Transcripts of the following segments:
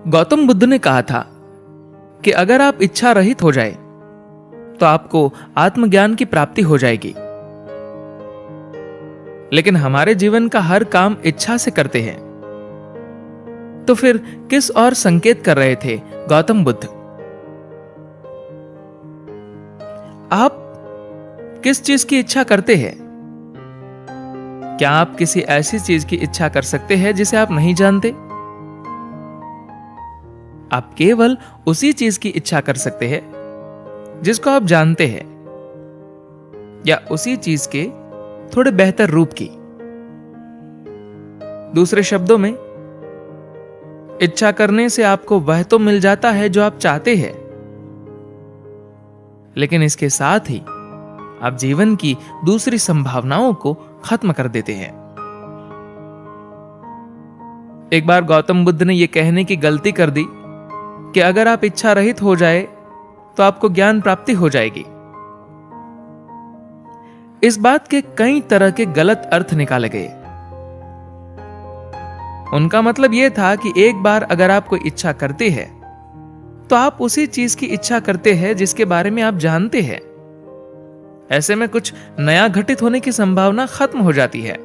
गौतम बुद्ध ने कहा था कि अगर आप इच्छा रहित हो जाए तो आपको आत्मज्ञान की प्राप्ति हो जाएगी। लेकिन हमारे जीवन का हर काम इच्छा से करते हैं, तो फिर किस और संकेत कर रहे थे गौतम बुद्ध? आप किस चीज की इच्छा करते हैं? क्या आप किसी ऐसी चीज की इच्छा कर सकते हैं जिसे आप नहीं जानते? आप केवल उसी चीज की इच्छा कर सकते हैं जिसको आप जानते हैं, या उसी चीज के थोड़े बेहतर रूप की। दूसरे शब्दों में, इच्छा करने से आपको वह तो मिल जाता है जो आप चाहते हैं, लेकिन इसके साथ ही आप जीवन की दूसरी संभावनाओं को खत्म कर देते हैं। एक बार गौतम बुद्ध ने यह कहने की गलती कर दी कि अगर आप इच्छा रहित हो जाए तो आपको ज्ञान प्राप्ति हो जाएगी। इस बात के कई तरह के गलत अर्थ निकाले गए। उनका मतलब यह था कि एक बार अगर आप कोई इच्छा करते हैं तो आप उसी चीज की इच्छा करते हैं जिसके बारे में आप जानते हैं। ऐसे में कुछ नया घटित होने की संभावना खत्म हो जाती है।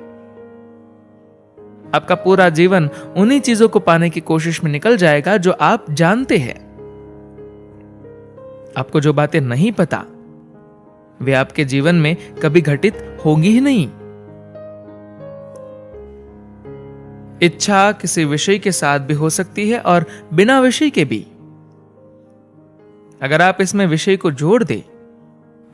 आपका पूरा जीवन उन्हीं चीजों को पाने की कोशिश में निकल जाएगा जो आप जानते हैं। आपको जो बातें नहीं पता वे आपके जीवन में कभी घटित होंगी ही नहीं। इच्छा किसी विषय के साथ भी हो सकती है और बिना विषय के भी। अगर आप इसमें विषय को जोड़ दें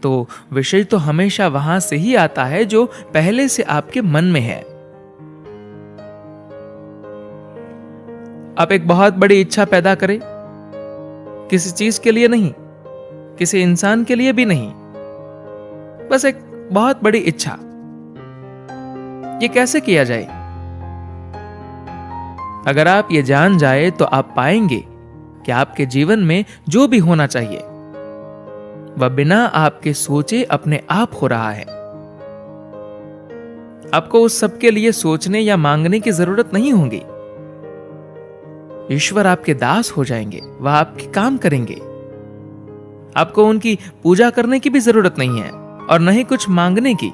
तो विषय तो हमेशा वहां से ही आता है जो पहले से आपके मन में है। आप एक बहुत बड़ी इच्छा पैदा करें, किसी चीज के लिए नहीं, किसी इंसान के लिए भी नहीं, बस एक बहुत बड़ी इच्छा। ये कैसे किया जाए? अगर आप ये जान जाए तो आप पाएंगे कि आपके जीवन में जो भी होना चाहिए वह बिना आपके सोचे अपने आप हो रहा है। आपको उस सब के लिए सोचने या मांगने की जरूरत नहीं होगी। ईश्वर आपके दास हो जाएंगे, वह आपके काम करेंगे। आपको उनकी पूजा करने की भी जरूरत नहीं है और न ही कुछ मांगने की।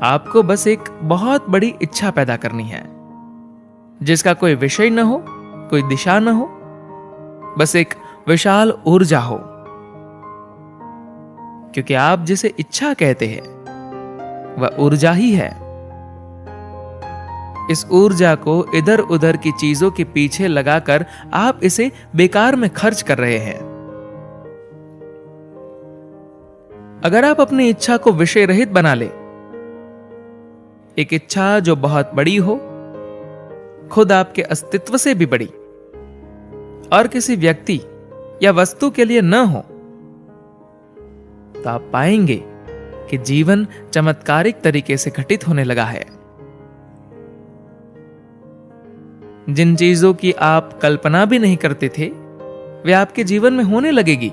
आपको बस एक बहुत बड़ी इच्छा पैदा करनी है जिसका कोई विषय न हो, कोई दिशा न हो, बस एक विशाल ऊर्जा हो। क्योंकि आप जिसे इच्छा कहते हैं वह ऊर्जा ही है। इस ऊर्जा को इधर उधर की चीजों के पीछे लगाकर आप इसे बेकार में खर्च कर रहे हैं। अगर आप अपनी इच्छा को विषय रहित बना ले, एक इच्छा जो बहुत बड़ी हो, खुद आपके अस्तित्व से भी बड़ी, और किसी व्यक्ति या वस्तु के लिए न हो, तो आप पाएंगे कि जीवन चमत्कारिक तरीके से घटित होने लगा है। जिन चीजों की आप कल्पना भी नहीं करते थे वे आपके जीवन में होने लगेगी,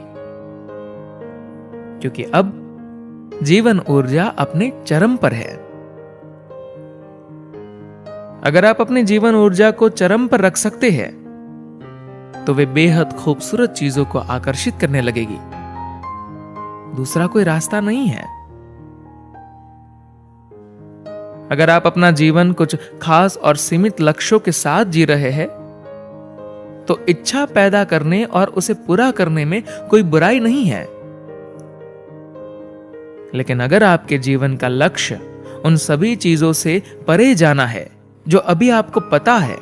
क्योंकि अब जीवन ऊर्जा अपने चरम पर है। अगर आप अपनी जीवन ऊर्जा को चरम पर रख सकते हैं तो वे बेहद खूबसूरत चीजों को आकर्षित करने लगेगी। दूसरा कोई रास्ता नहीं है। अगर आप अपना जीवन कुछ खास और सीमित लक्ष्यों के साथ जी रहे हैं तो इच्छा पैदा करने और उसे पूरा करने में कोई बुराई नहीं है। लेकिन अगर आपके जीवन का लक्ष्य उन सभी चीजों से परे जाना है जो अभी आपको पता है,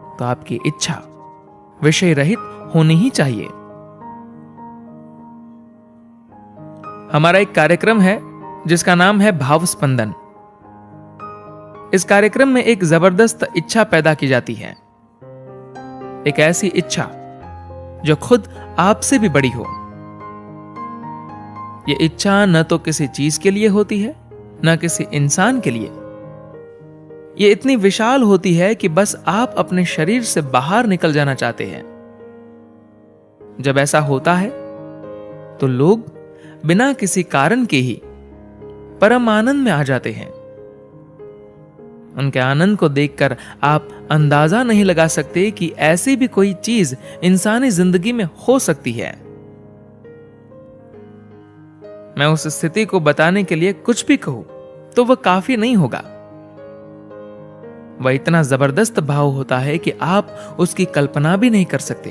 तो आपकी इच्छा विषय रहित होनी ही चाहिए। हमारा एक कार्यक्रम है जिसका नाम है भाव स्पंदन। इस कार्यक्रम में एक जबरदस्त इच्छा पैदा की जाती है, एक ऐसी इच्छा जो खुद आपसे भी बड़ी हो। यह इच्छा न तो किसी चीज के लिए होती है, न किसी इंसान के लिए। यह इतनी विशाल होती है कि बस आप अपने शरीर से बाहर निकल जाना चाहते हैं। जब ऐसा होता है तो लोग बिना किसी कारण के ही परम आनंद में आ जाते हैं। उनके आनंद को देखकर आप अंदाजा नहीं लगा सकते कि ऐसी भी कोई चीज इंसानी जिंदगी में हो सकती है। मैं उस स्थिति को बताने के लिए कुछ भी कहूं तो वह काफी नहीं होगा। वह इतना जबरदस्त भाव होता है कि आप उसकी कल्पना भी नहीं कर सकते।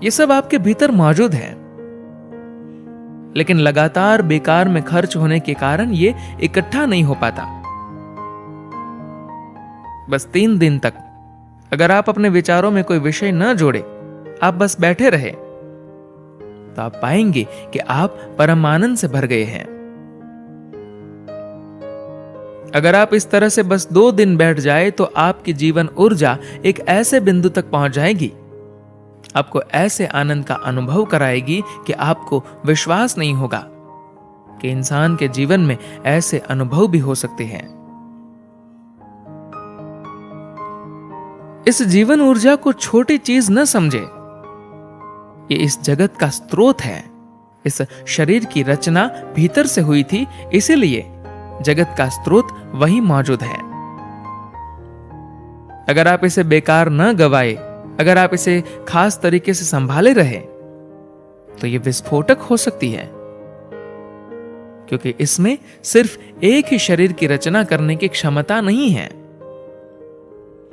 ये सब आपके भीतर मौजूद है, लेकिन लगातार बेकार में खर्च होने के कारण ये इकट्ठा नहीं हो पाता। बस 3 दिन तक अगर आप अपने विचारों में कोई विषय न जोड़े, आप बस बैठे रहे, तो आप पाएंगे कि आप परम आनंद से भर गए हैं। अगर आप इस तरह से बस 2 दिन बैठ जाए तो आपकी जीवन ऊर्जा एक ऐसे बिंदु तक पहुंच जाएगी, आपको ऐसे आनंद का अनुभव कराएगी कि आपको विश्वास नहीं होगा कि इंसान के जीवन में ऐसे अनुभव भी हो सकते हैं। इस जीवन ऊर्जा को छोटी चीज न समझे। ये इस जगत का स्रोत है। इस शरीर की रचना भीतर से हुई थी, इसीलिए जगत का स्रोत वही मौजूद है। अगर आप इसे बेकार न गवाए, अगर आप इसे खास तरीके से संभाले रहे, तो यह विस्फोटक हो सकती है, क्योंकि इसमें सिर्फ एक ही शरीर की रचना करने की क्षमता नहीं है,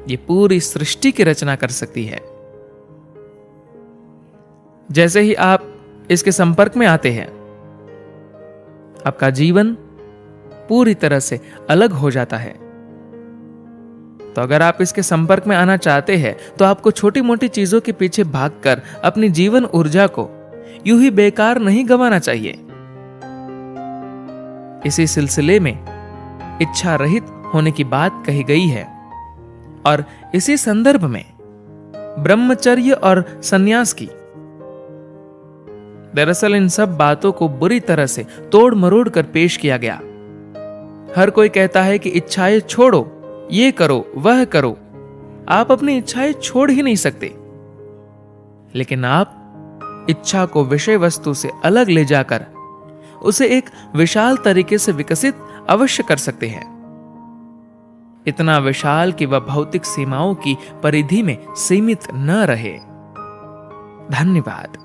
यह पूरी सृष्टि की रचना कर सकती है। जैसे ही आप इसके संपर्क में आते हैं, आपका जीवन पूरी तरह से अलग हो जाता है। तो अगर आप इसके संपर्क में आना चाहते हैं, तो आपको छोटी मोटी चीजों के पीछे भागकर अपनी जीवन ऊर्जा को यूं ही बेकार नहीं गंवाना चाहिए। इसी सिलसिले में इच्छा रहित होने की बात कही गई है, और इसी संदर्भ में ब्रह्मचर्य और सन्यास की। दरअसल इन सब बातों को बुरी तरह से तोड़ मरोड़ कर पेश किया गया। हर कोई कहता है कि इच्छाएं छोड़ो, ये करो, वह करो। आप अपनी इच्छाएं छोड़ ही नहीं सकते, लेकिन आप इच्छा को विषय वस्तु से अलग ले जाकर उसे एक विशाल तरीके से विकसित अवश्य कर सकते हैं। इतना विशाल कि वह भौतिक सीमाओं की परिधि में सीमित न रहे। धन्यवाद।